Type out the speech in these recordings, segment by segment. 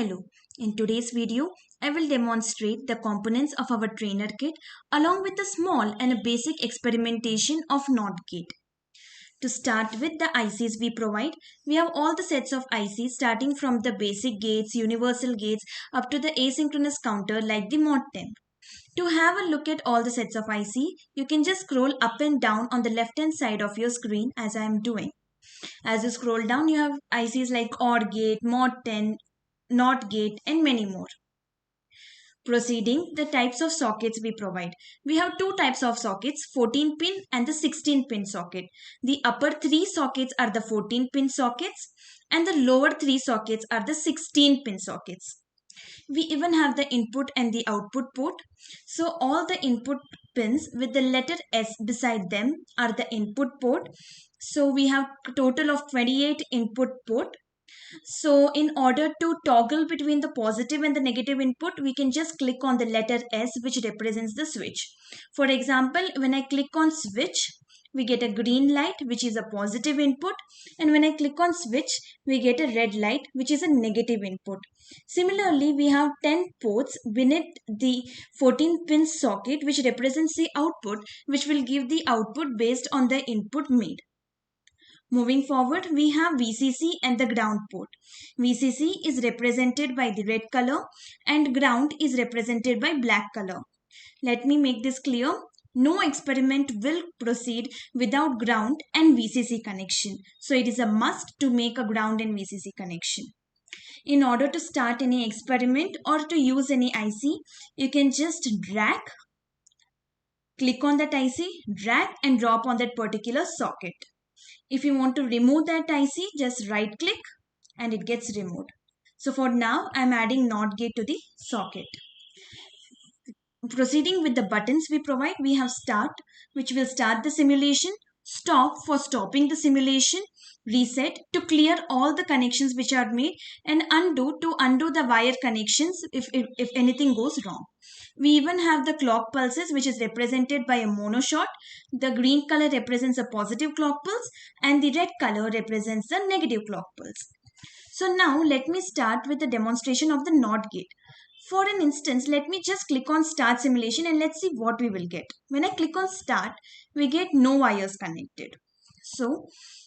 Hello, in today's video, I will demonstrate the components of our trainer kit along with a small and a basic experimentation of NOT gate. To start with the ICs we provide, we have all the sets of ICs starting from the basic gates, universal gates up to the asynchronous counter like the Mod 10. To have a look at all the sets of IC, you can just scroll up and down on the left hand side of your screen as I am doing. As you scroll down, you have ICs like OR gate, Mod 10, NOT gate, and many more. Proceeding, the types of sockets we provide. We have two types of sockets, 14 pin and the 16 pin socket. The upper three sockets are the 14 pin sockets and the lower three sockets are the 16 pin sockets. We even have the input and the output port. So all the input pins with the letter S beside them are the input port. So we have a total of 28 input port. So in order to toggle between the positive and the negative input, we can just click on the letter S, which represents the switch. For example, when I click on switch, we get a green light, which is a positive input. And when I click on switch, we get a red light, which is a negative input. Similarly, we have 10 ports beneath the 14 pin socket, which represents the output, which will give the output based on the input made. Moving forward, we have VCC and the ground port. VCC is represented by the red color and ground is represented by black color. Let me make this clear. No experiment will proceed without ground and VCC connection. So it is a must to make a ground and VCC connection. In order to start any experiment or to use any IC, you can just click on that IC, drag and drop on that particular socket. If you want to remove that IC, just right click and it gets removed. So for now, I'm adding NOT gate to the socket. Proceeding with the buttons we provide, we have start, which will start the simulation, stop for stopping the simulation, reset to clear all the connections which are made, and undo to undo the wire connections if anything goes wrong. We even have the clock pulses, which is represented by a monoshot. The green color represents a positive clock pulse and the red color represents the negative clock pulse. So now let me start with the demonstration of the NOT gate. For an instance, let me just click on start simulation and let's see what we will get. When I click on start, we get no wires connected. So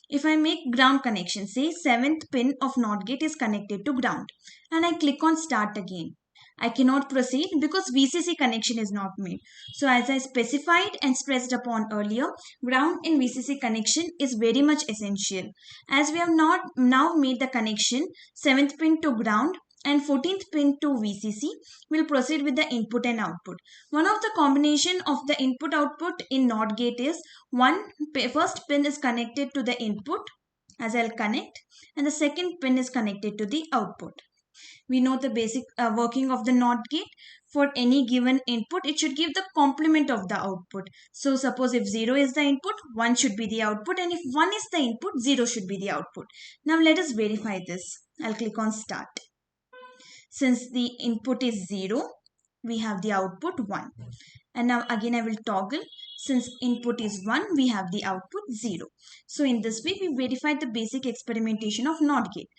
if I make ground connection, say 7th pin of NOT gate is connected to ground and I click on start again, I cannot proceed because VCC connection is not made. So as I specified and stressed upon earlier, ground and VCC connection is very much essential. As we have not now made the connection 7th pin to ground and 14th pin to VCC, will proceed with the input and output. One of the combination of the input output in NOT gate is first pin is connected to the input as I'll connect and the second pin is connected to the output. We know the basic working of the NOT gate. For any given input, it should give the complement of the output. So suppose if 0 is the input, 1 should be the output, and if 1 is the input, 0 should be the output. Now let us verify this. I'll click on start. Since the input is 0, we have the output 1. And now again I will toggle. Since input is 1, we have the output 0. So in this way, we verified the basic experimentation of NOT gate.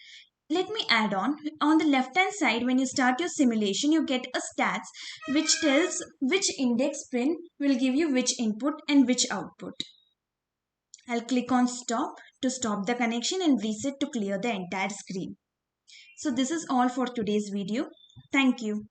Let me add on the left hand side, when you start your simulation, you get a stats which tells which index pin will give you which input and which output. I'll click on stop to stop the connection and reset to clear the entire screen. So this is all for today's video. Thank you.